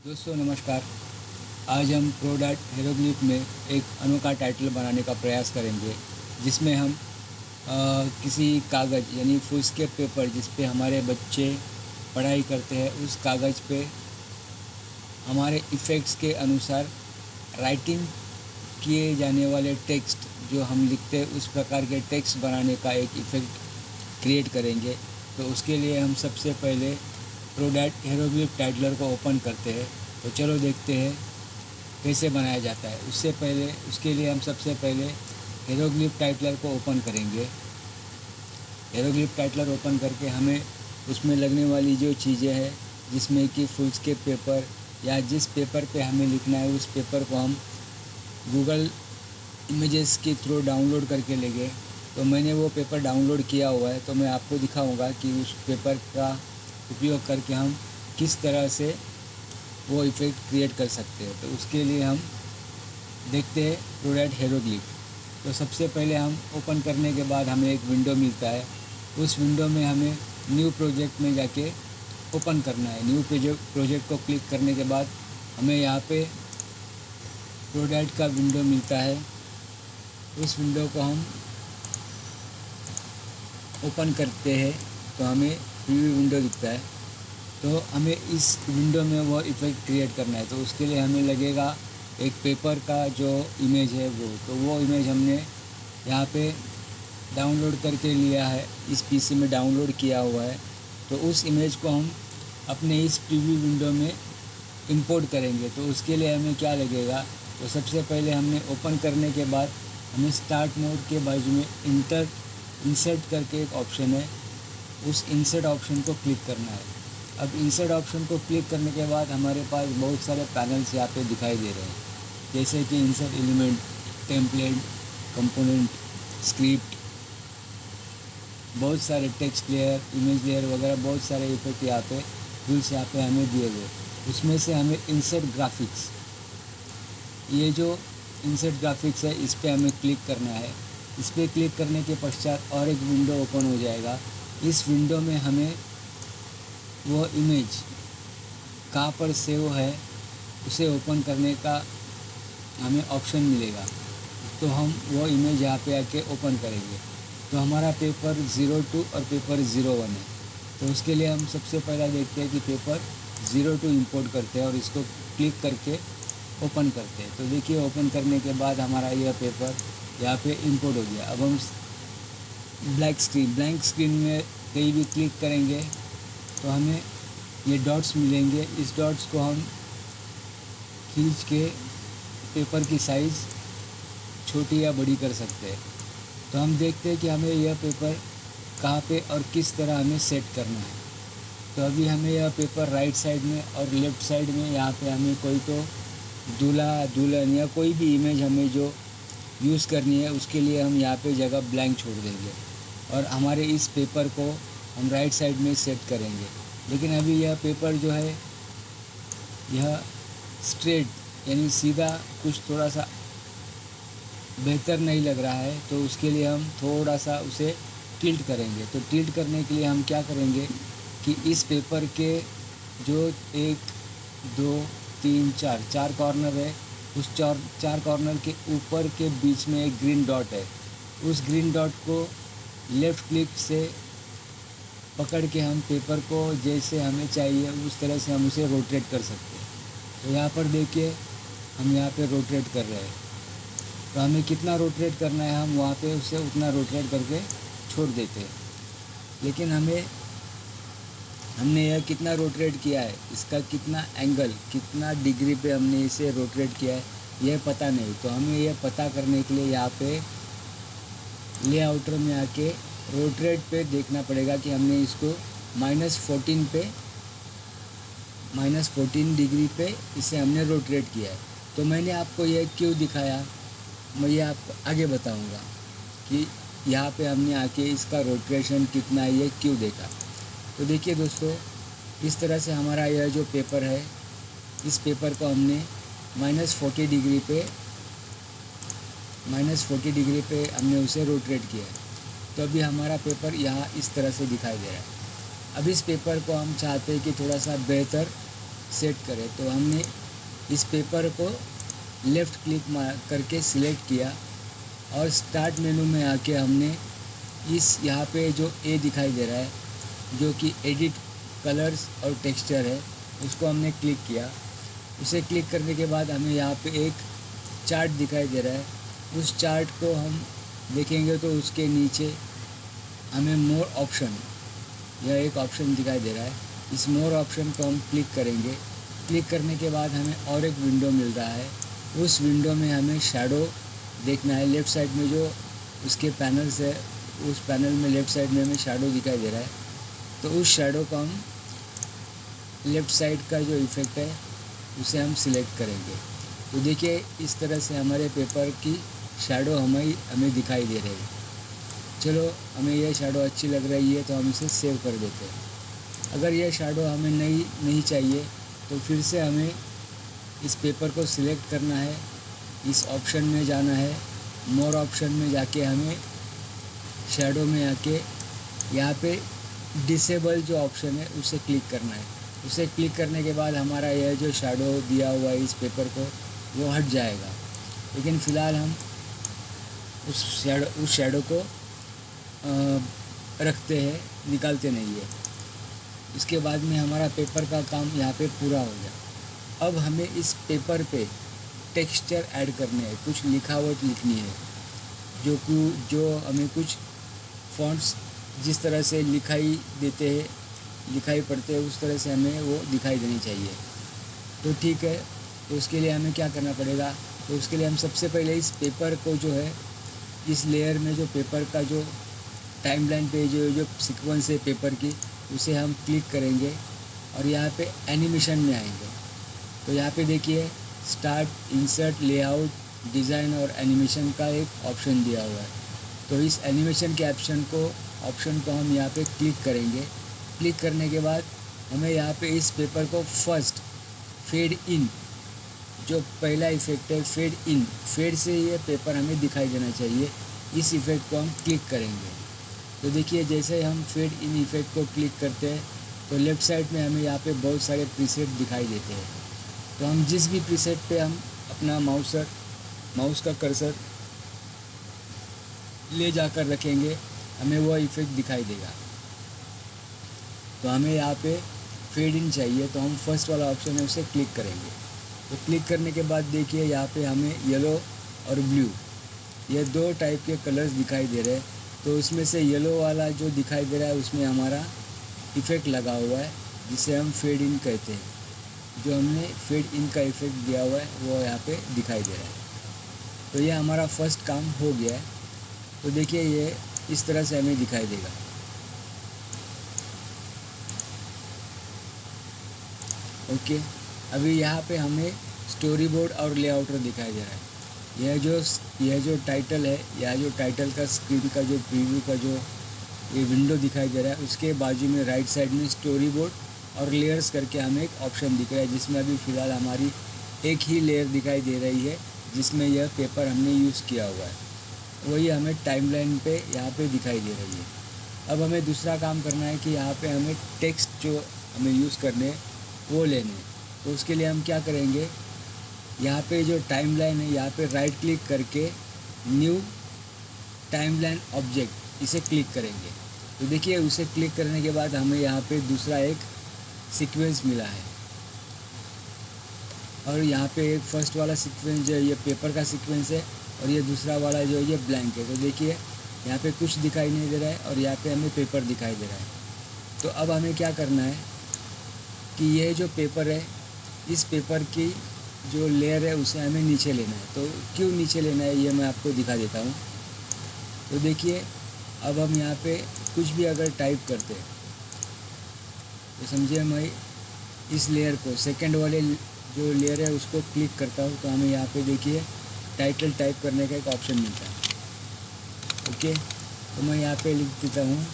दोस्तों नमस्कार। आज हम प्रोडक्ट हेरोग्लिफ में एक अनोखा टाइटल बनाने का प्रयास करेंगे, जिसमें हम किसी कागज़ यानी फुलस्केप पेपर जिस पे हमारे बच्चे पढ़ाई करते हैं, उस कागज़ पे हमारे इफ़ेक्ट्स के अनुसार राइटिंग किए जाने वाले टेक्स्ट जो हम लिखते हैं, उस प्रकार के टेक्स्ट बनाने का एक इफ़ेक्ट क्रिएट करेंगे। तो उसके लिए हम सबसे पहले प्रोडक्ट हेरोग्लिफ टाइटलर को ओपन करते हैं। तो चलो देखते हैं कैसे बनाया जाता है। उसके लिए हम सबसे पहले हेरोग्लिफ टाइटलर को ओपन करेंगे। हेरोग्लिफ टाइटलर ओपन करके हमें उसमें लगने वाली जो चीज़ें हैं, जिसमें कि फुलस्केप पेपर या जिस पेपर पे हमें लिखना है, उस पेपर को हम गूगल इमेजेस के थ्रू डाउनलोड करके लेंगे। तो मैंने वो पेपर डाउनलोड किया हुआ है, तो मैं आपको दिखाऊंगा कि उस पेपर का उपयोग करके हम किस तरह से वो इफ़ेक्ट क्रिएट कर सकते हैं। तो उसके लिए हम देखते हैं प्रोडक्ट हेरोग्लिफ। तो सबसे पहले हम ओपन करने के बाद हमें एक विंडो मिलता है। उस विंडो में हमें न्यू प्रोजेक्ट में जाके ओपन करना है। न्यू प्रोजेक्ट को क्लिक करने के बाद हमें यहाँ पे प्रोडक्ट का विंडो मिलता है। उस विंडो को हम ओपन करते हैं तो हमें प्रीव्यू विंडो दिखता है। तो हमें इस विंडो में वो इफ़ेक्ट क्रिएट करना है। तो उसके लिए हमें लगेगा एक पेपर का जो इमेज है वो इमेज हमने यहाँ पे डाउनलोड करके लिया है, इस पीसी में डाउनलोड किया हुआ है। तो उस इमेज को हम अपने इस प्रीव्यू विंडो में इंपोर्ट करेंगे। तो उसके लिए हमें क्या लगेगा, तो सबसे पहले हमने ओपन करने के बाद हमें स्टार्ट मोड के बाजू में इंसर्ट करके एक ऑप्शन है, उस इंसर्ट ऑप्शन को क्लिक करना है। अब इंसर्ट ऑप्शन को क्लिक करने के बाद हमारे पास बहुत सारे पैनल्स यहाँ पे दिखाई दे रहे हैं, जैसे कि insert element, template, component, script, बहुत सारे टेक्स्ट लेयर, इमेज लेयर वगैरह बहुत सारे इफेक्ट यहाँ पे टूल्स यहाँ पे हमें दिए गए। उसमें से हमें इंसर्ट ग्राफिक्स, ये जो इंसर्ट ग्राफिक्स है, इस पर हमें क्लिक करना है। इस पर क्लिक करने के पश्चात और एक विंडो ओपन हो जाएगा। इस विंडो में हमें वो इमेज कहाँ पर सेव है उसे ओपन करने का हमें ऑप्शन मिलेगा। तो हम वो इमेज यहाँ पे आके ओपन करेंगे। तो हमारा पेपर 02 और पेपर 01 है। तो उसके लिए हम सबसे पहला देखते हैं कि पेपर 02 इंपोर्ट करते हैं और इसको क्लिक करके ओपन करते हैं। तो देखिए, ओपन करने के बाद हमारा यह पेपर यहाँ पे इंपोर्ट हो गया। अब हम ब्लैंक स्क्रीन में कहीं भी क्लिक करेंगे तो हमें ये डॉट्स मिलेंगे। इस डॉट्स को हम खींच के पेपर की साइज़ छोटी या बड़ी कर सकते हैं। तो हम देखते हैं कि हमें यह पेपर कहाँ पे और किस तरह हमें सेट करना है। तो अभी हमें यह पेपर राइट साइड में और लेफ़्ट साइड में, यहाँ पे हमें कोई तो दूल्हा दुल्हन या कोई भी इमेज हमें जो यूज़ करनी है, उसके लिए हम यहाँ पे जगह ब्लैंक छोड़ देंगे और हमारे इस पेपर को हम राइट साइड में सेट करेंगे। लेकिन अभी यह पेपर जो है, यह स्ट्रेट यानी सीधा कुछ थोड़ा सा बेहतर नहीं लग रहा है। तो उसके लिए हम थोड़ा सा उसे टिल्ट करेंगे। तो टिल्ट करने के लिए हम क्या करेंगे कि इस पेपर के जो 1 2 3 4 कॉर्नर है, उस चार कॉर्नर के ऊपर के बीच में एक ग्रीन डॉट है। उस ग्रीन डॉट को लेफ़्ट क्लिक से पकड़ के हम पेपर को जैसे हमें चाहिए उस तरह से हम उसे रोटेट कर सकते हैं। तो यहाँ पर देखिए, हम यहाँ पे रोटेट कर रहे हैं। तो हमें कितना रोटेट करना है, हम वहाँ पे उसे उतना रोटेट करके छोड़ देते हैं। लेकिन हमने यह कितना रोटेट किया है, इसका कितना एंगल, कितना डिग्री पे हमने इसे रोटेट किया है, यह पता नहीं। तो हमें यह पता करने के लिए यहाँ पे लेआउटर में आके रोटेट पे देखना पड़ेगा कि हमने इसको -14 डिग्री पे इसे हमने रोटेट किया है। तो मैंने आपको यह क्यों दिखाया, मैं ये आपको आगे बताऊंगा कि यहाँ पे हमने आके इसका रोटेशन कितना है, ये क्यों देखा। तो देखिए दोस्तों, इस तरह से हमारा यह जो पेपर है, इस पेपर को हमने -40 डिग्री पे हमने उसे रोटेट किया है। तो अभी हमारा पेपर यहाँ इस तरह से दिखाई दे रहा है। अब इस पेपर को हम चाहते हैं कि थोड़ा सा बेहतर सेट करें। तो हमने इस पेपर को लेफ़्ट क्लिक करके सिलेक्ट किया और स्टार्ट मेनू में आके हमने इस यहाँ पे जो ए दिखाई दे रहा है, जो कि एडिट कलर्स और टेक्सचर है, उसको हमने क्लिक किया। उसे क्लिक करने के बाद हमें यहाँ पे एक चार्ट दिखाई दे रहा है। उस चार्ट को हम देखेंगे तो उसके नीचे हमें मोर ऑप्शन, यह एक ऑप्शन दिखाई दे रहा है। इस मोर ऑप्शन को हम क्लिक करेंगे। क्लिक करने के बाद हमें और एक विंडो मिल रहा है। उस विंडो में हमें शैडो देखना है। लेफ़्ट साइड में जो उसके पैनल्स है, उस पैनल में लेफ़्ट साइड में हमें शैडो दिखाई दे रहा है। तो उस शैडो को हम लेफ़्ट साइड का जो इफ़ेक्ट है उसे हम सिलेक्ट करेंगे। तो देखिए इस तरह से हमारे पेपर की शैडो हमें दिखाई दे रही है। चलो, हमें यह शैडो अच्छी लग रही है तो हम इसे सेव कर देते हैं। अगर यह शैडो हमें नहीं चाहिए तो फिर से हमें इस पेपर को सिलेक्ट करना है, इस ऑप्शन में जाना है, मोर ऑप्शन में जाके हमें शैडो में आके यहाँ पे डिसेबल जो ऑप्शन है उसे क्लिक करना है। उसे क्लिक करने के बाद हमारा यह जो शैडो दिया हुआ है इस पेपर को, वो हट जाएगा। लेकिन फ़िलहाल हम उस शैडो को रखते हैं, निकालते नहीं है। इसके बाद में हमारा पेपर का काम यहाँ पे पूरा हो गया। अब हमें इस पेपर पे टेक्सचर ऐड करने हैं, कुछ लिखावट लिखनी है, जो हमें कुछ फ़ॉन्ट्स जिस तरह से लिखाई पढ़ते हैं उस तरह से हमें वो दिखाई देनी चाहिए। तो ठीक है, तो उसके लिए हमें क्या करना पड़ेगा? तो उसके लिए हम सबसे पहले इस पेपर को जो है, इस लेयर में जो पेपर का जो टाइमलाइन पे जो सीक्वेंस है पेपर की, उसे हम क्लिक करेंगे और यहाँ पे एनिमेशन में आएंगे। तो यहाँ पे देखिए स्टार्ट, इंसर्ट, लेआउट, डिज़ाइन और एनिमेशन का एक ऑप्शन दिया हुआ है। तो इस एनिमेशन के ऑप्शन को हम यहाँ पे क्लिक करेंगे। क्लिक करने के बाद हमें यहाँ पे इस पेपर को फर्स्ट फेड इन, जो पहला इफ़ेक्ट है फेड से ये पेपर हमें दिखाई देना चाहिए। इस इफ़ेक्ट को हम क्लिक करेंगे। तो देखिए जैसे हम फेड इन इफ़ेक्ट को क्लिक करते हैं तो लेफ़्ट साइड में हमें यहाँ पे बहुत सारे प्रीसेट दिखाई देते हैं। तो हम जिस भी प्रीसेट पे हम अपना माउस का कर्सर ले जाकर रखेंगे, हमें वो इफ़ेक्ट दिखाई देगा। तो हमें यहाँ पे फेड इन चाहिए, तो हम फर्स्ट वाला ऑप्शन है उसे क्लिक करेंगे। तो क्लिक करने के बाद देखिए यहाँ पे हमें येलो और ब्लू, ये दो टाइप के कलर्स दिखाई दे रहे हैं। तो उसमें से येलो वाला जो दिखाई दे रहा है उसमें हमारा इफ़ेक्ट लगा हुआ है, जिसे हम फेड इन कहते हैं। जो हमने फेड इन का इफ़ेक्ट दिया हुआ है वो यहाँ पे दिखाई दे रहा है। तो ये हमारा फर्स्ट काम हो गया है। तो देखिए ये इस तरह से हमें दिखाई देगा। ओके, अभी यहाँ पे हमें स्टोरी बोर्ड और लेआउटर दिखाई दे रहा है। यह जो टाइटल है, यह जो टाइटल का स्क्रीन का जो प्रीव्यू का जो ये विंडो दिखाई दे रहा है, उसके बाजू में राइट साइड में स्टोरी बोर्ड और लेयर्स करके हमें एक ऑप्शन दिख रहा है, जिसमें अभी फ़िलहाल हमारी एक ही लेयर दिखाई दे रही है जिसमें यह पेपर हमने यूज़ किया हुआ है। वही हमें टाइमलाइन पे यहाँ पे दिखाई दे रही है। अब हमें दूसरा काम करना है कि यहाँ पे हमें टेक्स्ट जो हमें यूज़ करने वो लेने। तो उसके लिए हम क्या करेंगे, यहाँ पे जो टाइमलाइन है यहाँ पे राइट क्लिक करके न्यू टाइमलाइन ऑब्जेक्ट इसे क्लिक करेंगे। तो देखिए उसे क्लिक करने के बाद हमें यहाँ पे दूसरा एक सीक्वेंस मिला है, और यहाँ पे एक फर्स्ट वाला सीक्वेंस जो ये पेपर का सीक्वेंस है और ये दूसरा वाला जो ये ब्लैंक है। तो देखिए यहाँ पे कुछ दिखाई नहीं दे रहा है और यहाँ पे हमें पेपर दिखाई दे रहा है। तो अब हमें क्या करना है कि ये जो पेपर है, इस पेपर की जो लेयर है उसे हमें नीचे लेना है। तो क्यों नीचे लेना है ये मैं आपको दिखा देता हूँ। तो देखिए अब हम यहाँ पे कुछ भी अगर टाइप करते हैं तो समझिए मैं इस लेयर को, सेकंड वाले जो लेयर है उसको क्लिक करता हूँ, तो हमें यहाँ पे देखिए टाइटल टाइप करने का एक ऑप्शन मिलता है। ओके, तो मैं यहाँ पे लिख देता हूँ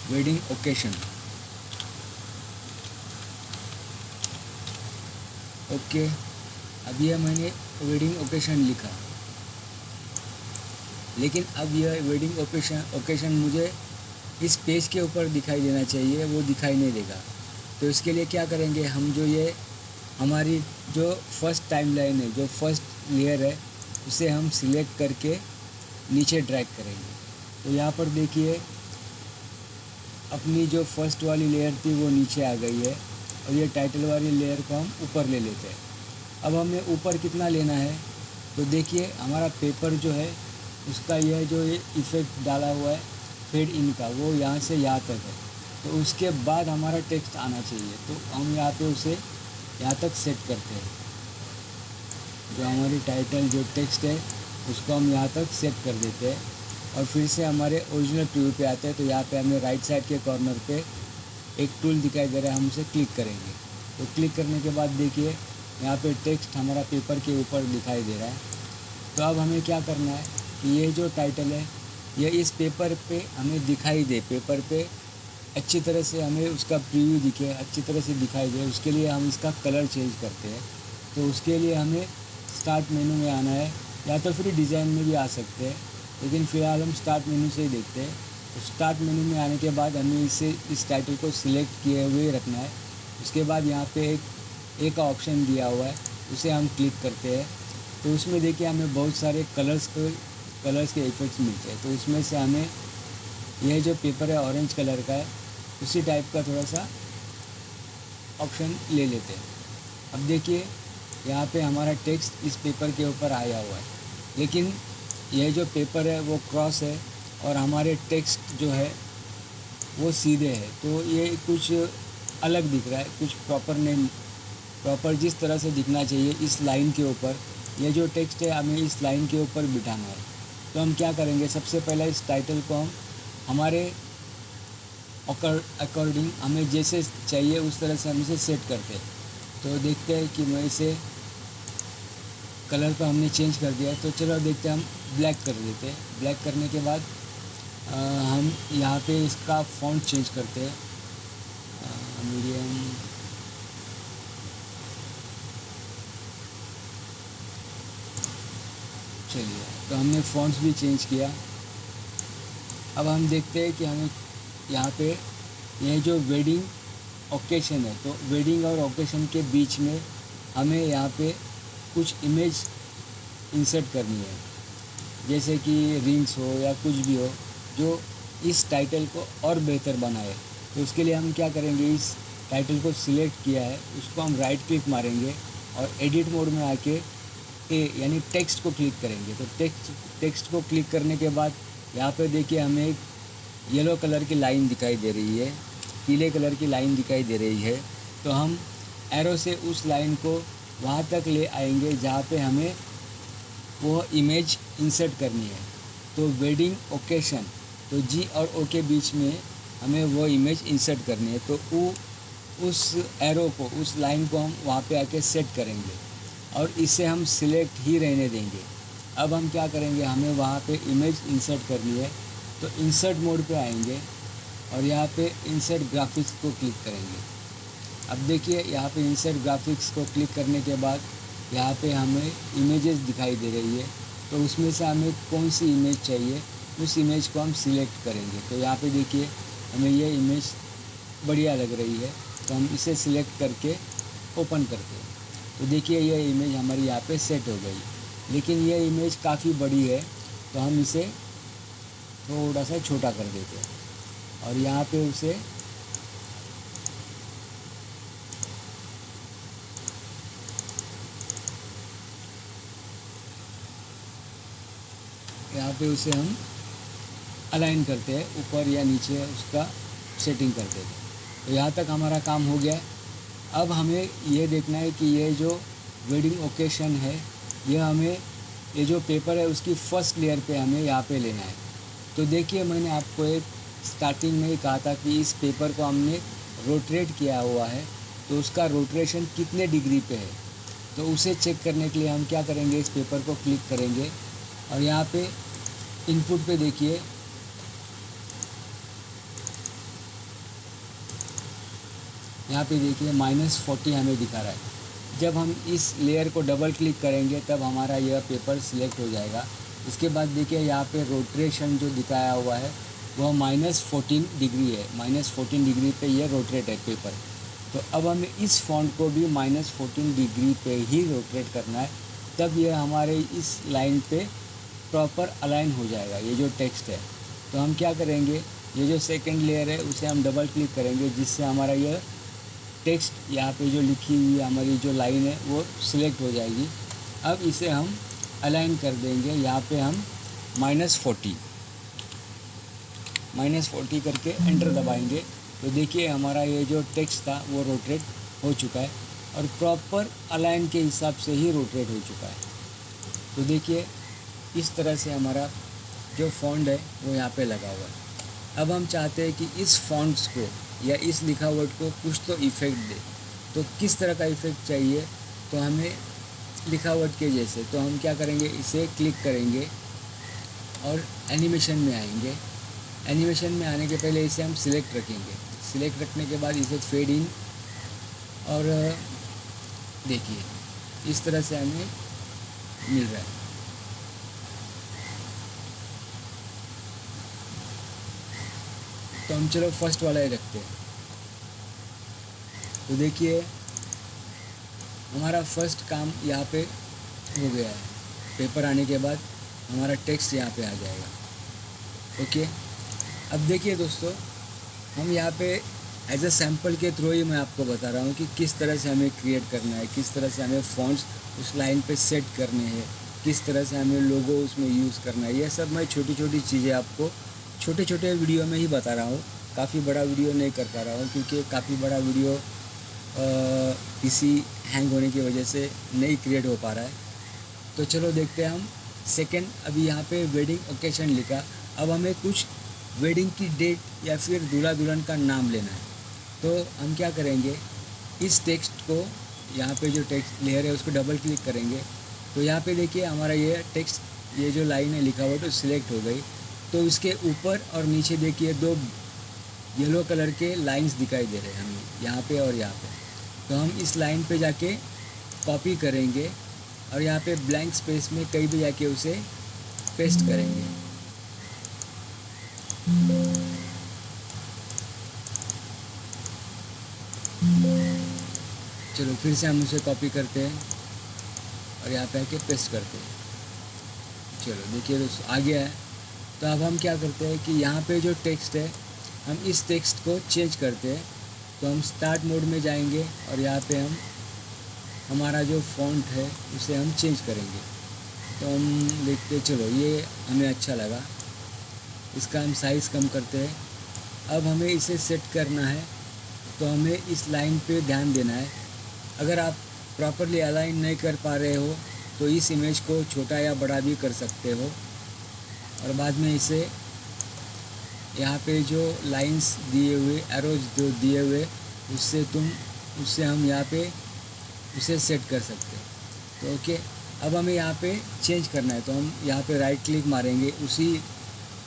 वेडिंग ओकेशन। ओके, अब ये मैंने वेडिंग ओकेशन लिखा, लेकिन अब यह वेडिंग ओकेशन मुझे इस पेज के ऊपर दिखाई देना चाहिए, वो दिखाई नहीं देगा। तो इसके लिए क्या करेंगे हम, जो ये हमारी जो फर्स्ट टाइमलाइन है, जो फर्स्ट लेयर है, उसे हम सिलेक्ट करके नीचे ड्रैग करेंगे। तो यहाँ पर देखिए अपनी जो फर्स्ट वाली लेयर थी वो नीचे आ गई है, और ये टाइटल वाली लेयर को हम ऊपर ले लेते हैं। अब हमें ऊपर कितना लेना है, तो देखिए हमारा पेपर जो है उसका यह जो ये इफ़ेक्ट डाला हुआ है फेड इन का, वो यहाँ से यहाँ तक है। तो उसके बाद हमारा टेक्स्ट आना चाहिए, तो हम यहाँ पे उसे यहाँ तक सेट करते हैं। जो हमारी टाइटल जो टेक्स्ट है उसको हम यहाँ तक सेट कर देते हैं, और फिर से हमारे ओरिजिनल प्रीव्यू पे आते हैं। तो यहाँ पे हमें राइट साइड के कॉर्नर पे एक टूल दिखाई दे रहा है, हम उसे क्लिक करेंगे। तो क्लिक करने के बाद देखिए यहाँ पे टेक्स्ट हमारा पेपर के ऊपर दिखाई दे रहा है। तो अब हमें क्या करना है कि ये जो टाइटल है ये इस पेपर पे हमें दिखाई दे, पेपर पे अच्छी तरह से हमें उसका प्रीव्यू दिखे, अच्छी तरह से दिखाई दे। उसके लिए हम इसका कलर चेंज करते हैं। तो उसके लिए हमें स्टार्ट मेनू में आना है, या तो फिर डिज़ाइन में भी आ सकते हैं, लेकिन फ़िलहाल हम स्टार्ट मेनू से ही देखते हैं। तो स्टार्ट मेनू में आने के बाद हमें इस टाइटल को सिलेक्ट किए हुए रखना है। उसके बाद यहाँ पे एक का ऑप्शन दिया हुआ है, उसे हम क्लिक करते हैं। तो उसमें देखिए हमें बहुत सारे कलर्स के इफ़ेक्ट्स मिलते हैं। तो उसमें से हमें यह जो पेपर है ऑरेंज कलर का है, उसी टाइप का थोड़ा सा ऑप्शन ले लेते हैं। अब देखिए यहाँ पे हमारा टेक्स्ट इस पेपर के ऊपर आया हुआ है, लेकिन यह जो पेपर है वो क्रॉस है और हमारे टेक्स्ट जो है वो सीधे है। तो ये कुछ अलग दिख रहा है, कुछ प्रॉपर जिस तरह से दिखना चाहिए इस लाइन के ऊपर, ये जो टेक्स्ट है हमें इस लाइन के ऊपर बिठाना है। तो हम क्या करेंगे, सबसे पहले इस टाइटल को हम हमारे अकॉर्डिंग हमें जैसे चाहिए उस तरह से हम इसे सेट करते हैं। तो देखते हैं कि मैं इसे कलर को हमने चेंज कर दिया है। तो चलो देखते हैं, हम ब्लैक कर देते हैं। ब्लैक करने के बाद हम यहाँ पे इसका फ़ॉन्ट चेंज करते हैं, मीडियम, चलिए। तो हमने फ़ॉन्ट्स भी चेंज किया। अब हम देखते हैं कि हमें यहाँ पे यह जो वेडिंग ओकेशन है, तो वेडिंग और ओकेशन के बीच में हमें यहाँ पे कुछ इमेज इंसर्ट करनी है, जैसे कि रिंग्स हो या कुछ भी हो जो इस टाइटल को और बेहतर बनाए। तो उसके लिए हम क्या करेंगे, इस टाइटल को सिलेक्ट किया है, उसको हम राइट क्लिक मारेंगे और एडिट मोड में आके यानी टेक्स्ट को क्लिक करेंगे। तो टेक्स्ट को क्लिक करने के बाद यहाँ पे देखिए हमें एक येलो कलर की लाइन दिखाई दे रही है, पीले कलर की लाइन दिखाई दे रही है। तो हम एरो से उस लाइन को वहाँ तक ले आएंगे जहाँ पे हमें वो इमेज इंसर्ट करनी है। तो वेडिंग ओकेशन, तो जी और ओ के बीच में हमें वो इमेज इंसर्ट करनी है। तो उस एरो को, उस लाइन को हम वहाँ पे आके सेट करेंगे और इसे हम सिलेक्ट ही रहने देंगे। अब हम क्या करेंगे, हमें वहाँ पे इमेज इंसर्ट करनी है। तो इंसर्ट मोड पे आएंगे और यहाँ पे इंसर्ट ग्राफिक्स को क्लिक करेंगे। अब देखिए यहाँ पे इंसर्ट ग्राफिक्स को क्लिक करने के बाद यहाँ पे हमें इमेजेस दिखाई दे रही है। तो उसमें से हमें कौन सी इमेज चाहिए, उस इमेज को हम सिलेक्ट करेंगे। तो यहाँ पे देखिए हमें ये इमेज बढ़िया लग रही है, तो हम इसे सिलेक्ट करके ओपन करते हैं। तो देखिए ये इमेज हमारी यहाँ पे सेट हो गई, लेकिन ये इमेज काफ़ी बड़ी है, तो हम इसे थोड़ा सा छोटा कर देते हैं और यहाँ पे उसे हम अलाइन करते हैं, ऊपर या नीचे उसका सेटिंग करते हैं। तो यहाँ तक हमारा काम हो गया। अब हमें ये देखना है कि ये जो वेडिंग ओकेशन है, ये हमें ये जो पेपर है उसकी फ़र्स्ट लेयर पे हमें यहाँ पे लेना है। तो देखिए मैंने आपको एक स्टार्टिंग में ही कहा था कि इस पेपर को हमने रोटेट किया हुआ है, तो उसका रोटेशन कितने डिग्री पे है। तो उसे चेक करने के लिए हम क्या करेंगे, इस पेपर को क्लिक करेंगे और यहाँ पे इनपुट पे देखिए यहाँ पे देखिए -40 हमें दिखा रहा है। जब हम इस लेयर को डबल क्लिक करेंगे तब हमारा यह पेपर सिलेक्ट हो जाएगा। इसके बाद देखिए यहाँ पे रोटेशन जो दिखाया हुआ है वह -14 डिग्री है, -14 डिग्री पे यह रोटेट है पेपर। तो अब हमें इस फॉन्ट को भी -14 डिग्री पे ही रोटेट करना है, तब यह हमारे इस लाइन पे प्रॉपर अलाइन हो जाएगा ये जो टेक्स्ट है। तो हम क्या करेंगे, ये जो सेकंड लेयर है उसे हम डबल क्लिक करेंगे, जिससे हमारा यह टेक्स्ट यहाँ पे जो लिखी हुई हमारी जो लाइन है वो सिलेक्ट हो जाएगी। अब इसे हम अलाइन कर देंगे, यहाँ पे हम -40 करके एंटर दबाएंगे। तो देखिए हमारा ये जो टेक्स्ट था वो रोटेट हो चुका है और प्रॉपर अलाइन के हिसाब से ही रोटेट हो चुका है। तो देखिए इस तरह से हमारा जो फॉन्ट है वो यहाँ पे लगा हुआ है। अब हम चाहते हैं कि इस फॉन्ट्स को या इस लिखावट को कुछ तो इफ़ेक्ट दे। तो किस तरह का इफ़ेक्ट चाहिए, तो हमें लिखावट के जैसे, तो हम क्या करेंगे, इसे क्लिक करेंगे और एनिमेशन में आएंगे। एनिमेशन में आने के पहले इसे हम सिलेक्ट रखेंगे। सिलेक्ट रखने के बाद इसे फेड इन, और देखिए इस तरह से हमें मिल रहा है। तो हम चलो फर्स्ट वाला ही रखते हैं। तो देखिए हमारा फर्स्ट काम यहाँ पे हो गया है। पेपर आने के बाद हमारा टेक्स्ट यहाँ पे आ जाएगा। ओके, अब देखिए दोस्तों, हम यहाँ पे एज अ सैम्पल के थ्रू ही मैं आपको बता रहा हूँ कि किस तरह से हमें क्रिएट करना है, किस तरह से हमें फॉन्ट्स उस लाइन पे सेट करने हैं, किस तरह से हमें लोगो उसमें यूज़ करना है। यह सब मैं छोटी छोटी चीज़ें आपको छोटे छोटे वीडियो में ही बता रहा हूँ। काफ़ी बड़ा वीडियो नहीं कर पा रहा हूँ क्योंकि काफ़ी बड़ा वीडियो पीसी हैंग होने की वजह से नहीं क्रिएट हो पा रहा है। तो चलो देखते हैं हम सेकंड। अभी यहाँ पे वेडिंग ओकेशन लिखा, अब हमें कुछ वेडिंग की डेट या फिर दूल्हा दुल्हन का नाम लेना है। तो हम क्या करेंगे, इस टेक्स्ट को यहाँ पे जो टेक्स्ट लेयर है उसको डबल क्लिक करेंगे। तो यहाँ पे देखिए हमारा ये टेक्स्ट, ये जो लाइन है लिखा हुआ तो सिलेक्ट हो गई। तो इसके ऊपर और नीचे देखिए दो येलो कलर के लाइंस दिखाई दे रहे हैं हमें यहाँ पे और यहाँ पे। तो हम इस लाइन पे जाके कॉपी करेंगे और यहाँ पे ब्लैंक स्पेस में कहीं भी जाके उसे पेस्ट करेंगे। चलो फिर से हम उसे कॉपी करते हैं और यहाँ पे आके पेस्ट करते हैं। चलो देखिए दोस्तों आ गया है। तो अब हम क्या करते हैं कि यहाँ पे जो टेक्स्ट है हम इस टेक्स्ट को चेंज करते हैं। तो हम स्टार्ट मोड में जाएंगे और यहाँ पे हम हमारा जो फॉन्ट है उसे हम चेंज करेंगे। तो हम देखते, चलो ये हमें अच्छा लगा, इसका हम साइज़ कम करते हैं। अब हमें इसे सेट करना है, तो हमें इस लाइन पे ध्यान देना है। अगर आप प्रॉपरली अलाइन नहीं कर पा रहे हो तो इस इमेज को छोटा या बड़ा भी कर सकते हो, और बाद में इसे यहाँ पे जो लाइंस दिए हुए, एरोज जो दिए हुए, उससे हम यहाँ पे उसे सेट कर सकते हैं। तो ओके, अब हमें यहाँ पे चेंज करना है। तो हम यहाँ पे राइट क्लिक मारेंगे, उसी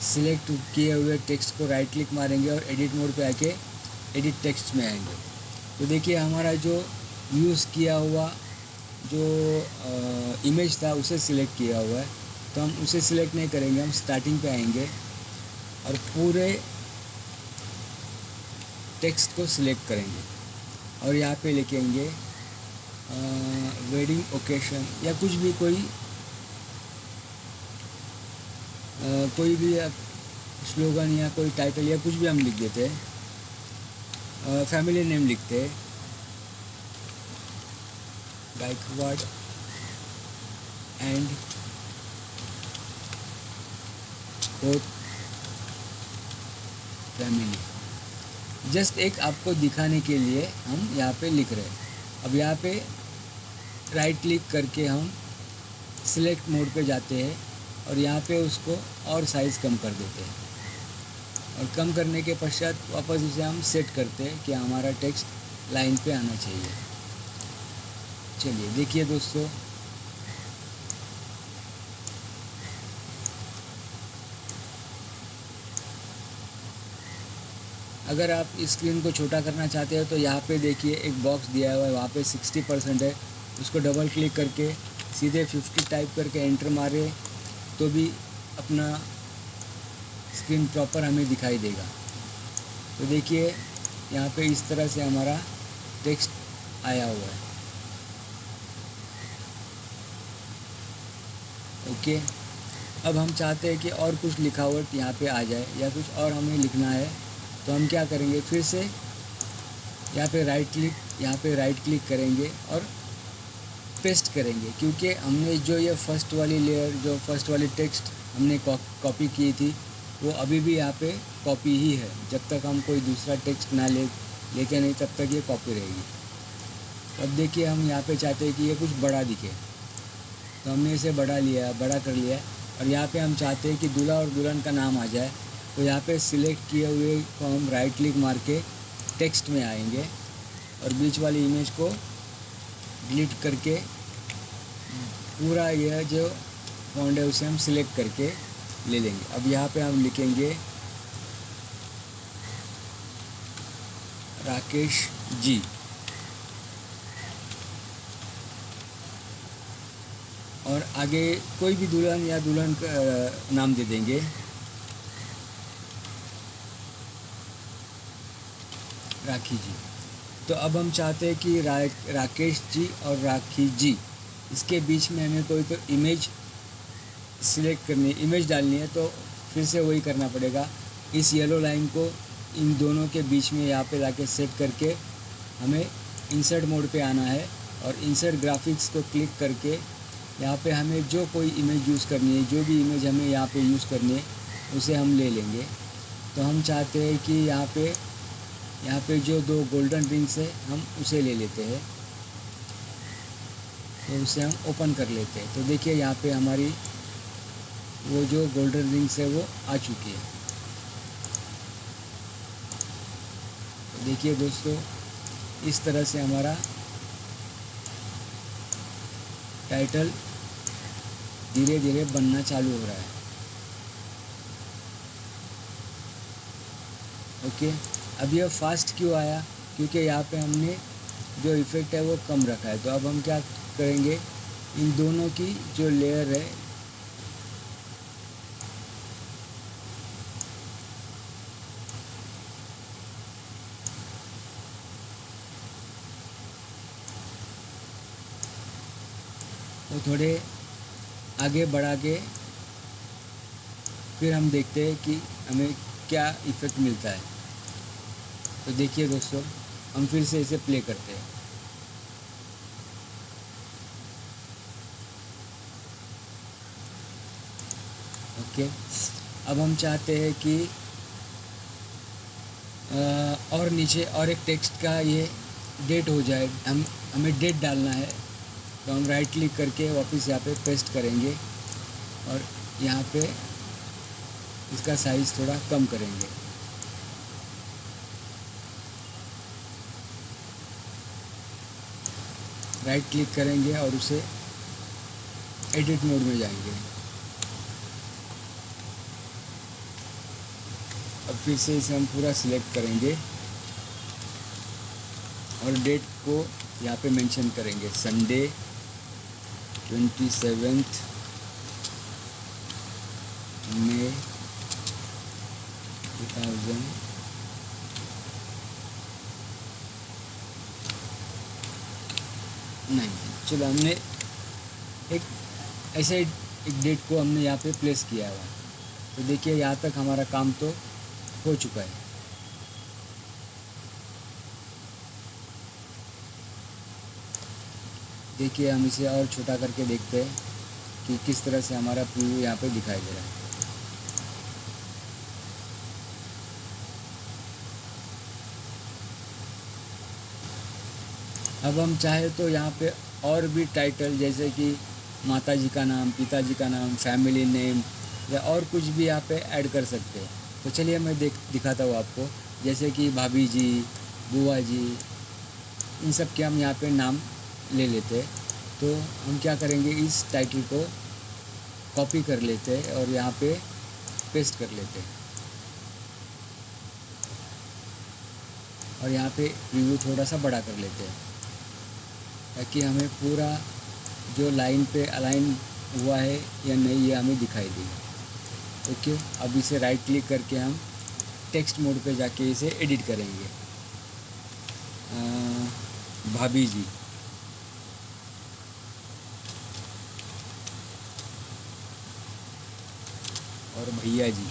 सिलेक्ट किए हुए टेक्स्ट को राइट क्लिक मारेंगे और एडिट मोड पे आके एडिट टेक्स्ट में आएंगे। तो देखिए हमारा जो यूज़ किया हुआ जो इमेज था उसे सिलेक्ट किया हुआ है। तो हम उसे सिलेक्ट नहीं करेंगे, हम स्टार्टिंग पे आएंगे और पूरे टेक्स्ट को सिलेक्ट करेंगे और यहाँ पे लिखेंगे वेडिंग ओकेशन या कुछ भी, कोई भी स्लोगन या कोई टाइटल या कुछ भी हम लिख देते हैं। फैमिली नेम लिखते हैं, Gaikwad and Kot family. Just एक आपको दिखाने के लिए हम यहाँ पे लिख रहे हैं। अब यहाँ पे राइट क्लिक करके हम सिलेक्ट मोड पे जाते हैं और यहाँ पे उसको और साइज़ कम कर देते हैं, और कम करने के पश्चात वापस इसे हम सेट करते हैं कि हमारा टेक्स्ट लाइन पे आना चाहिए। चलिए देखिए दोस्तों, अगर आप इस स्क्रीन को छोटा करना चाहते हो तो यहाँ पे देखिए एक बॉक्स दिया हुआ है, वहाँ पे 60% है, उसको डबल क्लिक करके सीधे 50 टाइप करके एंटर मारे तो भी अपना स्क्रीन प्रॉपर हमें दिखाई देगा। तो देखिए यहाँ पे इस तरह से हमारा टेक्स्ट आया हुआ है। ओके, अब हम चाहते हैं कि और कुछ लिखावट यहाँ पे आ जाए या कुछ और हमें लिखना है, तो हम क्या करेंगे, फिर से यहाँ पे राइट क्लिक करेंगे और पेस्ट करेंगे, क्योंकि हमने जो ये फर्स्ट वाली लेयर, जो फर्स्ट वाली टेक्स्ट हमने कॉपी की थी, वो अभी भी यहाँ पे कॉपी ही है। जब तक हम कोई दूसरा टेक्स्ट ना लेके नहीं, तब तक ये कॉपी रहेगी। अब देखिए हम यहाँ पे चाहते हैं कि ये कुछ बड़ा दिखे, तो हमने इसे बड़ा कर लिया है। और यहाँ पे हम चाहते हैं कि दूल्हा और दुल्हन का नाम आ जाए, तो यहाँ पे सिलेक्ट किए हुए को हम राइट क्लिक मार के टेक्स्ट में आएंगे और बीच वाली इमेज को डिलीट करके पूरा यह जो फॉन्ट है उसे हम सिलेक्ट करके ले लेंगे। अब यहाँ पे हम लिखेंगे राकेश जी, और आगे कोई भी दुल्हन या दुल्हन का नाम दे देंगे। राखी जी। तो अब हम चाहते हैं कि राकेश जी और राखी जी, इसके बीच में हमें कोई तो इमेज सिलेक्ट करनी, इमेज डालनी है, तो फिर से वही करना पड़ेगा। इस येलो लाइन को इन दोनों के बीच में यहाँ पे लाके सेट करके हमें इंसर्ट मोड पे आना है और इंसर्ट ग्राफिक्स को क्लिक करके यहाँ पे हमें जो कोई इमेज यूज़ करनी है, जो भी इमेज हमें यहाँ पे यूज़ करनी है उसे हम ले लेंगे। तो हम चाहते हैं कि यहाँ पे जो 2 गोल्डन रिंग्स है हम उसे ले लेते हैं, तो उसे हम ओपन कर लेते हैं। तो देखिए यहाँ पे हमारी वो जो गोल्डन रिंग्स है वो आ चुकी है। तो देखिए दोस्तों, इस तरह से हमारा टाइटल धीरे धीरे बनना चालू हो रहा है। ओके, अब यह फास्ट क्यों आया, क्योंकि यहाँ पे हमने जो इफ़ेक्ट है वो कम रखा है। तो अब हम क्या करेंगे, इन दोनों की जो लेयर है वो थोड़े आगे बढ़ा के फिर हम देखते हैं कि हमें क्या इफ़ेक्ट मिलता है। तो देखिए दोस्तों, हम फिर से इसे प्ले करते हैं। ओके, अब हम चाहते हैं कि और नीचे और एक टेक्स्ट का ये डेट हो जाए, हमें डेट डालना है। तो हम राइट क्लिक करके वापस यहाँ पे पेस्ट करेंगे और यहाँ पे इसका साइज़ थोड़ा कम करेंगे। राइट क्लिक करेंगे और उसे एडिट मोड में जाएंगे। अब फिर से इसे हम पूरा सिलेक्ट करेंगे और डेट को यहाँ पे मेंशन करेंगे, संडे 27 मई 2000। नहीं, चलो हमने एक ऐसे एक डेट को हमने यहाँ पे प्लेस किया हुआ। तो देखिए यहाँ तक हमारा काम तो हो चुका है। देखिए हम इसे और छोटा करके देखते हैं कि किस तरह से हमारा प्रीव्यू यहाँ पे दिखाई दे रहा है। अब हम चाहे तो यहाँ पे और भी टाइटल, जैसे कि माता जी का नाम, पिताजी का नाम, फैमिली नेम या और कुछ भी यहाँ पे ऐड कर सकते हैं। तो चलिए मैं दिखाता हूँ आपको, जैसे कि भाभी जी, बुआ जी, इन सब के हम यहाँ पे नाम ले लेते हैं। तो हम क्या करेंगे, इस टाइटल को कॉपी कर लेते हैं और यहाँ पे पेस्ट कर लेते हैं और यहाँ पे प्रीव्यू थोड़ा सा बड़ा कर लेते हैं। ताकि हमें पूरा जो लाइन पे अलाइन हुआ है या नहीं ये हमें दिखाई देगा। ओके, अब इसे राइट क्लिक करके हम टेक्स्ट मोड पे जाके इसे एडिट करेंगे। भाभी जी, और भैया जी,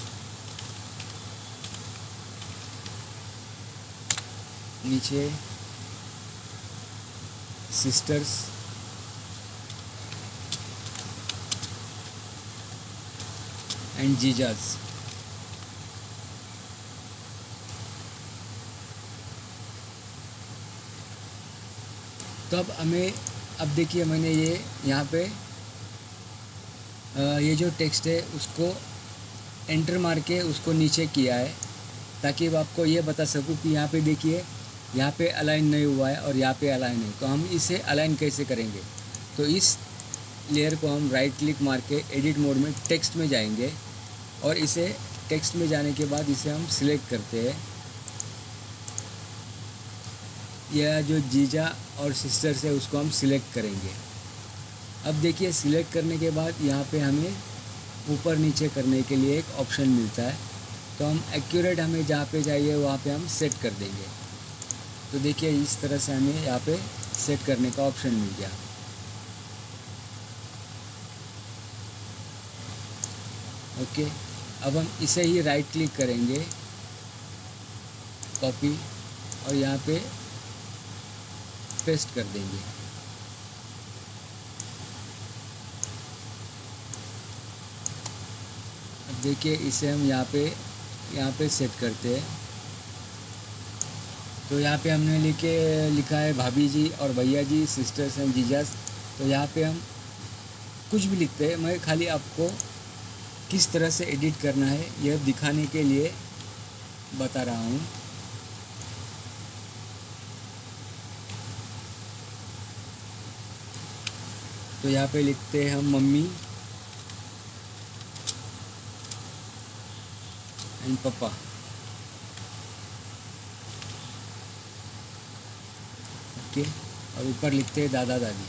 नीचे सिस्टर्स एंड जीजास। तो अब हमें, अब देखिए मैंने ये यहाँ पे ये जो टेक्स्ट है उसको एंटर मार के उसको नीचे किया है, ताकि अब आपको ये बता सकूँ कि यहाँ पे देखिए यहाँ पे अलाइन नहीं हुआ है और यहाँ पे अलाइन है। तो हम इसे अलाइन कैसे करेंगे? तो इस लेयर को हम राइट क्लिक मार के एडिट मोड में टेक्स्ट में जाएंगे और इसे टेक्स्ट में जाने के बाद इसे हम सिलेक्ट करते हैं। यह जो जीजा और सिस्टर्स है उसको हम सिलेक्ट करेंगे। अब देखिए सिलेक्ट करने के बाद यहाँ पे हमें ऊपर नीचे करने के लिए एक ऑप्शन मिलता है। तो हम एक्यूरेट, हमें जहाँ पे चाहिए वहाँ पे हम सेट कर देंगे। तो देखिए इस तरह से हमें यहाँ पे सेट करने का ऑप्शन मिल गया। ओके, अब हम इसे ही राइट क्लिक करेंगे, कॉपी, और यहाँ पे पेस्ट कर देंगे। अब देखिए इसे हम यहाँ पे सेट करते हैं। तो यहाँ पे हमने लिखा है भाभी जी और भैया जी, सिस्टर्स एंड जीजास। तो यहाँ पे हम कुछ भी लिखते हैं, मैं खाली आपको किस तरह से एडिट करना है यह दिखाने के लिए बता रहा हूँ। तो यहाँ पे लिखते हैं हम मम्मी एंड पापा। ओके, और ऊपर लिखते हैं दादा दादी,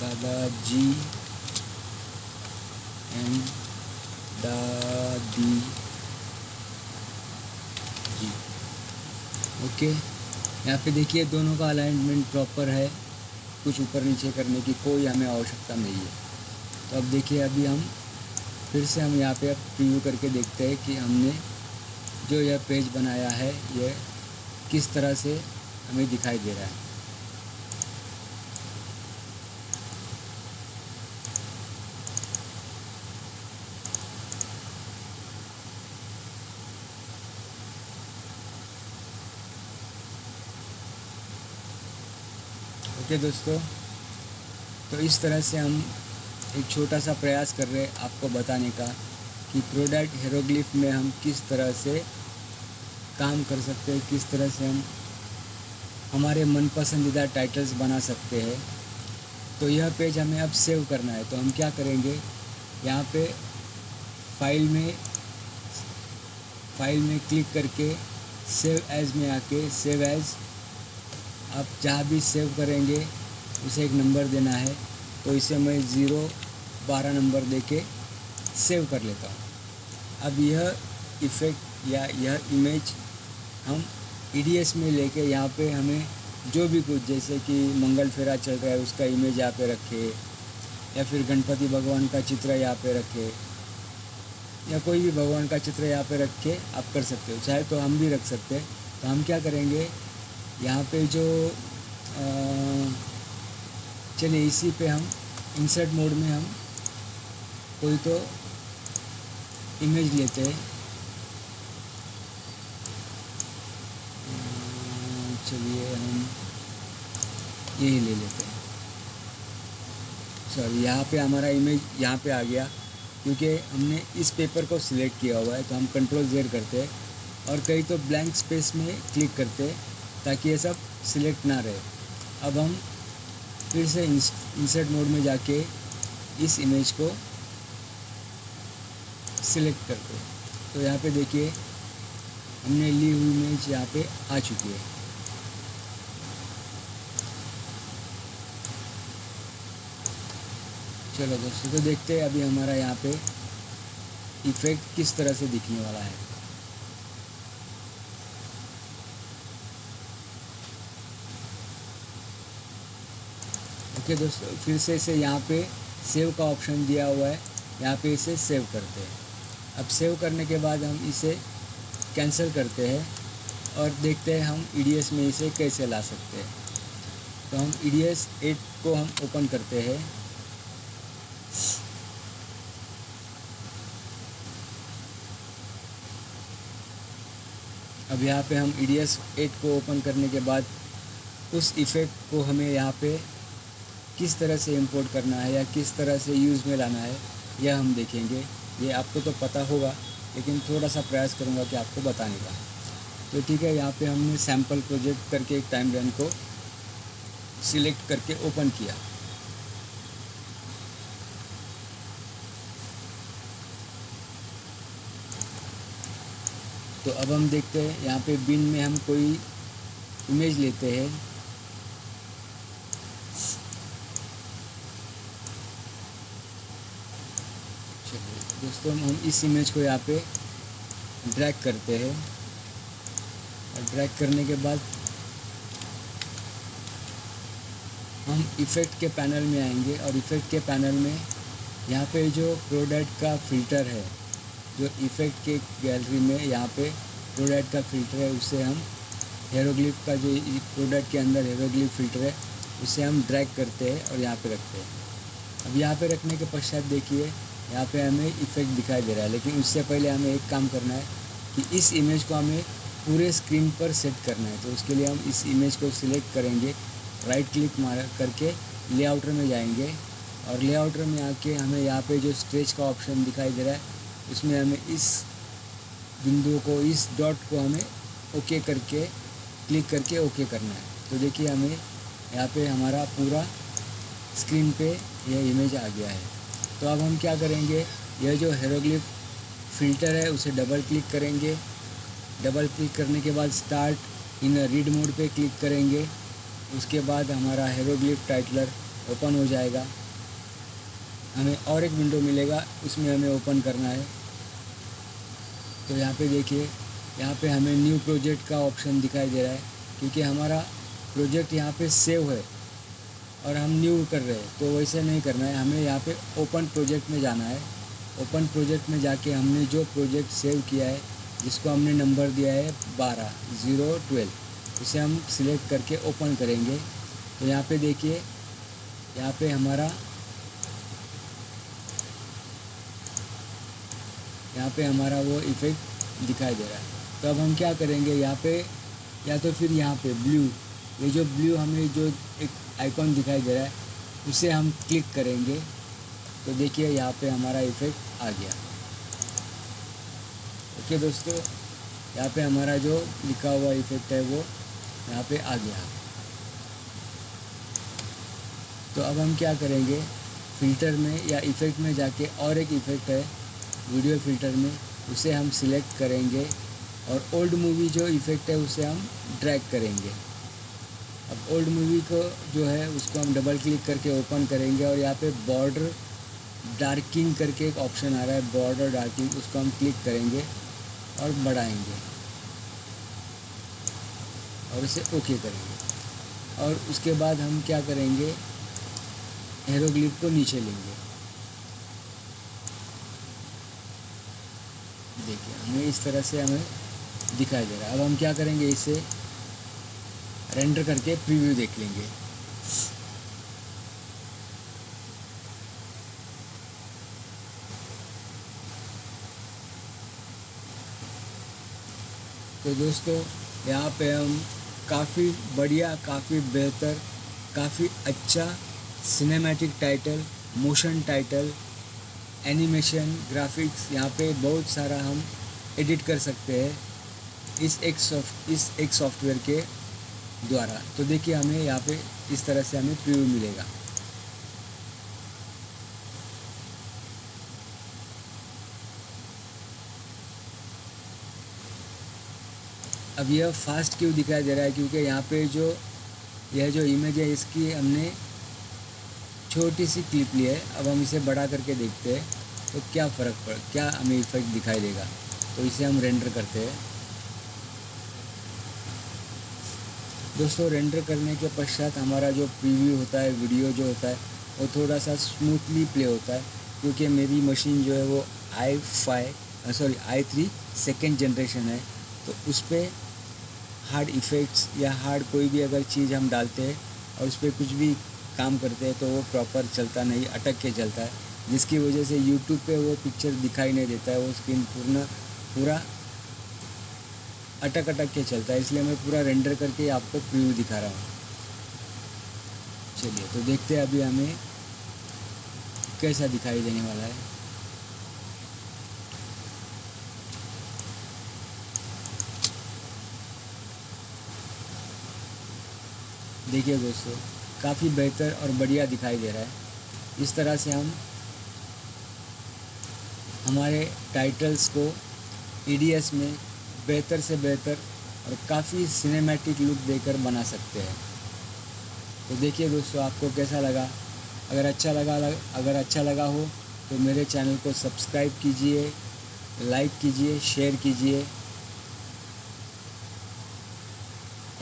दादाजी एंड दादी जी। ओके, यहाँ पे देखिए दोनों का अलाइनमेंट प्रॉपर है, कुछ ऊपर नीचे करने की कोई हमें आवश्यकता नहीं है। तो अब देखिए अभी हम फिर से हम यहाँ पे अब प्रीव्यू करके देखते हैं कि हमने जो यह पेज बनाया है यह किस तरह से हमें दिखाई दे रहा है। ओके दोस्तों, तो इस तरह से हम एक छोटा सा प्रयास कर रहे हैं आपको बताने का कि प्रोडक्ट हेरोग्लिफ में हम किस तरह से काम कर सकते हैं, किस तरह से हम हमारे मन पसंदीदा टाइटल्स बना सकते हैं। तो यह पेज हमें अब सेव करना है। तो हम क्या करेंगे, यहाँ पे फाइल में क्लिक करके सेव एज़ में आके, सेव एज़, आप जहाँ भी सेव करेंगे उसे एक नंबर देना है। तो इसे मैं 012 नंबर देके सेव कर लेता हूँ। अब यह इफ़ेक्ट या यह इमेज हम EDS में लेके यहाँ पे हमें जो भी कुछ, जैसे कि मंगल फेरा चल रहा है उसका इमेज यहाँ पे रखे, या फिर गणपति भगवान का चित्र यहाँ पे रखे, या कोई भी भगवान का चित्र यहाँ पे रख के आप कर सकते हो, चाहे तो हम भी रख सकते हैं। तो हम क्या करेंगे, यहाँ पे जो चलिए इसी पे हम इंसर्ट मोड में हम कोई तो इमेज लेते हैं। चलिए हम यही ले लेते हैं। सॉरी, यहाँ पे हमारा इमेज यहाँ पे आ गया, क्योंकि हमने इस पेपर को सिलेक्ट किया हुआ है। तो हम Ctrl+Z करते हैं और कहीं तो ब्लैंक स्पेस में क्लिक करते हैं ताकि ये सब सिलेक्ट ना रहे। अब हम फिर से इंसर्ट मोड में जाके इस इमेज को सिलेक्ट करते हैं। तो यहाँ पे देखिए हमने ली हुई इमेज यहाँ पे आ चुकी है। चलो दोस्तों, तो देखते हैं अभी हमारा यहाँ पे इफ़ेक्ट किस तरह से दिखने वाला है। ओके दोस्तों, फिर से इसे यहाँ पे सेव का ऑप्शन दिया हुआ है, यहाँ पे इसे सेव करते हैं। अब सेव करने के बाद हम इसे कैंसिल करते हैं और देखते हैं हम EDS में इसे कैसे ला सकते हैं। तो हम EDS 8 को हम ओपन करते हैं। अब यहाँ पे हम EDS 8 को ओपन करने के बाद उस इफ़ेक्ट को हमें यहाँ पे किस तरह से इंपोर्ट करना है या किस तरह से यूज़ में लाना है, यह हम देखेंगे। ये आपको तो पता होगा, लेकिन थोड़ा सा प्रयास करूँगा कि आपको बताने का। तो ठीक है, यहाँ पे हमने सैम्पल प्रोजेक्ट करके एक टाइमलाइन को सिलेक्ट करके ओपन किया। तो अब हम देखते हैं यहाँ पे बिन में हम कोई इमेज लेते हैं। चलिए दोस्तों, हम इस इमेज को यहाँ पे ड्रैग करते हैं और ड्रैग करने के बाद हम इफ़ेक्ट के पैनल में आएंगे और इफ़ेक्ट के पैनल में यहाँ पे जो प्रोडक्ट का फ़िल्टर है, जो इफ़ेक्ट के गैलरी में यहाँ पे प्रोडक्ट का फ़िल्टर है, उससे हम हेरोग्लिफ का जो प्रोडक्ट के अंदर हेरोग्लिफ फ़िल्टर है उसे हम ड्रैग करते हैं और यहाँ पे रखते हैं। अब यहाँ पे रखने के पश्चात देखिए यहाँ पे हमें इफ़ेक्ट दिखाई दे रहा है, लेकिन उससे पहले हमें एक काम करना है कि इस इमेज को हमें पूरे स्क्रीन पर सेट करना है। तो उसके लिए हम इस इमेज को सिलेक्ट करेंगे, राइट क्लिक मार करके लेआउटर में जाएंगे और लेआउटर में आके हमें यहाँ पे जो स्ट्रेच का ऑप्शन दिखाई दे रहा है उसमें हमें इस बिंदु को, इस डॉट को हमें ओके करके क्लिक करके ओके करना है। तो देखिए हमें यहाँ पे हमारा पूरा स्क्रीन पे यह इमेज आ गया है। तो अब हम क्या करेंगे, यह जो हेरोग्लिफ फ़िल्टर है उसे डबल क्लिक करेंगे। डबल क्लिक करने के बाद स्टार्ट इन रीड मोड पे क्लिक करेंगे। उसके बाद हमारा हेरोग्लिफ टाइटलर ओपन हो जाएगा। हमें और एक विंडो मिलेगा, उसमें हमें ओपन करना है। तो यहाँ पे देखिए, यहाँ पे हमें न्यू प्रोजेक्ट का ऑप्शन दिखाई दे रहा है, क्योंकि हमारा प्रोजेक्ट यहाँ पे सेव है और हम न्यू कर रहे हैं। तो वैसे नहीं करना है, हमें यहाँ पे ओपन प्रोजेक्ट में जाना है। ओपन प्रोजेक्ट में जाके हमने जो प्रोजेक्ट सेव किया है, जिसको हमने नंबर दिया है 12 उसे हम सिलेक्ट करके ओपन करेंगे। तो यहाँ पे देखिए, यहाँ पे हमारा वो इफ़ेक्ट दिखाई दे रहा है। तो अब हम क्या करेंगे, यहाँ पे या तो फिर यहाँ पे ब्लू, ये जो ब्लू हमें जो एक आइकॉन दिखाई दे रहा है उसे हम क्लिक करेंगे। तो देखिए यहाँ पे हमारा इफ़ेक्ट आ गया। ओके दोस्तों, यहाँ पे हमारा जो लिखा हुआ इफ़ेक्ट है वो यहाँ पे आ गया। तो अब हम क्या करेंगे, फ़िल्टर में या इफ़ेक्ट में जाके और एक इफ़ेक्ट है वीडियो फ़िल्टर में, उसे हम सिलेक्ट करेंगे और ओल्ड मूवी जो इफ़ेक्ट है उसे हम ड्रैग करेंगे। अब ओल्ड मूवी को जो है उसको हम डबल क्लिक करके ओपन करेंगे और यहाँ पे बॉर्डर डार्किंग करके एक ऑप्शन आ रहा है, बॉर्डर डार्किंग, उसको हम क्लिक करेंगे और बढ़ाएंगे और इसे ओके करेंगे। और उसके बाद हम क्या करेंगे, हेरोग्लिफ को नीचे लेंगे। देखिए हमें इस तरह से हमें दिखाई दे रहा है। अब हम क्या करेंगे, इसे रेंडर करके प्रीव्यू देख लेंगे। तो दोस्तों, यहाँ पे हम काफ़ी बढ़िया, काफ़ी बेहतर, काफ़ी अच्छा cinematic title, motion title, animation, graphics, यहाँ पे बहुत सारा हम एडिट कर सकते हैं इस एक सॉफ्टवेयर के द्वारा। तो देखिए हमें यहाँ पे इस तरह से हमें प्रीव्यू मिलेगा। अब यह फास्ट क्यों दिखाई दे रहा है, क्योंकि यहाँ पे जो यह जो इमेज है इसकी हमने छोटी सी क्लिप ली है। अब हम इसे बड़ा करके देखते हैं तो क्या हमें इफेक्ट दिखाई देगा। तो इसे हम रेंडर करते हैं। दोस्तों, रेंडर करने के पश्चात हमारा जो प्रीव्यू होता है, वीडियो जो होता है, वो थोड़ा सा स्मूथली प्ले होता है, क्योंकि मेरी मशीन जो है वो i3 सेकेंड जनरेशन है। तो उस पर हार्ड इफ़ेक्ट्स या हार्ड कोई भी अगर चीज़ हम डालते हैं और उस पर कुछ भी काम करते हैं तो वो प्रॉपर चलता नहीं, अटक के चलता है, जिसकी वजह से यूट्यूब पे वो पिक्चर दिखाई नहीं देता है। वो स्क्रीन पूरा अटक के चलता है। इसलिए मैं पूरा रेंडर करके आपको प्रीव्यू दिखा रहा हूँ। चलिए, तो देखते हैं अभी हमें कैसा दिखाई देने वाला है। देखिए दोस्तों, काफ़ी बेहतर और बढ़िया दिखाई दे रहा है। इस तरह से हम हमारे टाइटल्स को EDS में बेहतर से बेहतर और काफ़ी सिनेमैटिक लुक देकर बना सकते हैं। तो देखिए दोस्तों, आपको कैसा लगा। अगर अच्छा लगा हो तो मेरे चैनल को सब्सक्राइब कीजिए, लाइक कीजिए, शेयर कीजिए,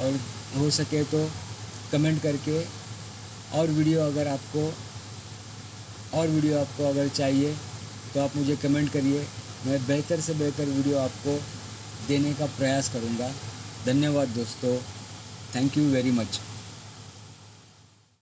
और हो सके तो कमेंट करके और वीडियो आपको अगर चाहिए तो आप मुझे कमेंट करिए। मैं बेहतर से बेहतर वीडियो आपको देने का प्रयास करूँगा। धन्यवाद दोस्तों, थैंक यू वेरी मच।